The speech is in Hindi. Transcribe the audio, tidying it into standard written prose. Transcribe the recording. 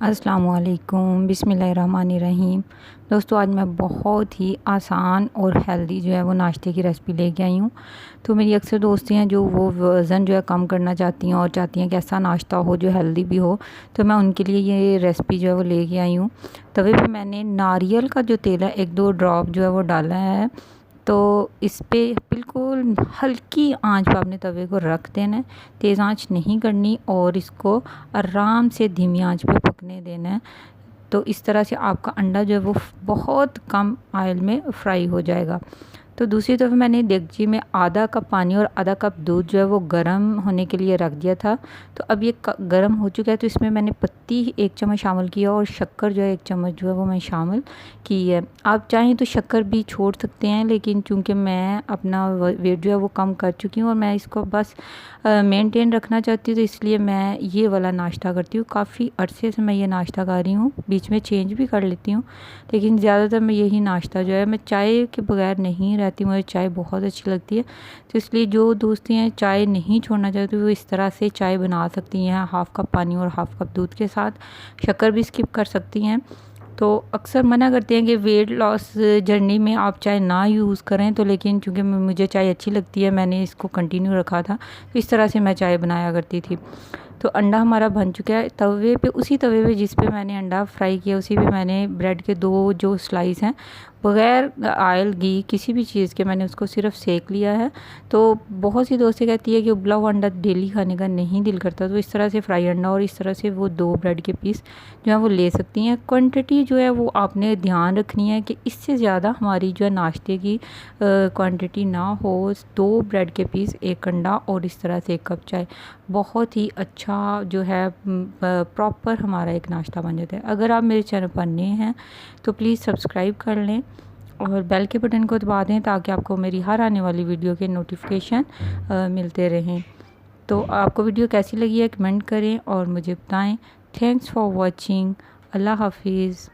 अस्सलामुअलैकुम बिस्मिल्लाहिर्रहमानिर्रहीम। दोस्तों, आज मैं बहुत ही आसान और हेल्दी जो है वो नाश्ते की रेसिपी लेके आई हूँ। तो मेरी अक्सर दोस्ती हैं जो वो वज़न जो है कम करना चाहती हैं और चाहती हैं कि ऐसा नाश्ता हो जो हेल्दी भी हो। तो मैं उनके लिए ये रेसिपी जो है वो लेके आई हूँ। तवे पे मैंने नारियल का जो तेल है 1-2 ड्रॉप जो है वो डाला है। तो इस पे बिल्कुल हल्की आंच पे आपने तवे को रख देना है, तेज़ आंच नहीं करनी और इसको आराम से धीमी आंच पे पकने देना है। तो इस तरह से आपका अंडा जो है वो बहुत कम ऑयल में फ्राई हो जाएगा। तो दूसरी तरफ मैंने देगची में आधा कप पानी और आधा कप दूध जो है वो गर्म होने के लिए रख दिया था। तो अब ये गर्म हो चुका है, तो इसमें मैंने पत्ती 1 चम्मच शामिल किया और शक्कर जो है 1 चम्मच जो है वो मैं शामिल की है। आप चाहें तो शक्कर भी छोड़ सकते हैं, लेकिन चूंकि मैं अपना वेट जो है वो कम कर चुकी हूँ और मैं इसको बस मेंटेन रखना चाहती हूँ, तो इसलिए मैं ये वाला नाश्ता करती हूँ। काफ़ी अरसे से मैं ये नाश्ता कर रही हूँ, बीच में चेंज भी कर लेती हूँ, लेकिन ज़्यादातर मैं यही नाश्ता जो है, मैं चाय के बगैर नहीं रहती, मुझे चाय बहुत अच्छी लगती है। तो इसलिए जो दोस्ती हैं चाय नहीं छोड़ना चाहती वो इस तरह से चाय बना सकती हैं, हाफ़ कप पानी और हाफ़ कप दूध के साथ। शक्कर भी स्किप कर सकती हैं। तो अक्सर मना करते हैं कि वेट लॉस जर्नी में आप चाय ना यूज़ करें, तो लेकिन चूँकि मुझे चाय अच्छी लगती है, मैंने इसको कंटिन्यू रखा था। तो इस तरह से मैं चाय बनाया करती थी। तो अंडा हमारा बन चुका है। तवे पे, उसी तवे पे जिस पे मैंने अंडा फ्राई किया, उसी पे मैंने ब्रेड के 2 जो स्लाइस हैं बग़ैर ऑयल घी किसी भी चीज़ के मैंने उसको सिर्फ सेक लिया है। तो बहुत सी दोस्तें कहती है कि उबला हुआ अंडा डेली खाने का नहीं दिल करता, तो इस तरह से फ्राई अंडा और इस तरह से वो 2 ब्रेड के पीस जो है वो ले सकती हैं। क्वांटिटी जो है वो आपने ध्यान रखनी है कि इससे ज़्यादा हमारी जो है नाश्ते की क्वांटिटी ना हो। 2 ब्रेड के पीस, 1 अंडा और इस तरह से 1 कप चाय, बहुत ही अच्छा जो है प्रॉपर हमारा एक नाश्ता बन जाता है। अगर आप मेरे चैनल पर नए हैं तो प्लीज़ सब्सक्राइब कर लें और बेल के बटन को दबा दें ताकि आपको मेरी हर आने वाली वीडियो के नोटिफिकेशन मिलते रहें। तो आपको वीडियो कैसी लगी है कमेंट करें और मुझे बताएं। Thanks for watching. अल्लाह हाफिज़।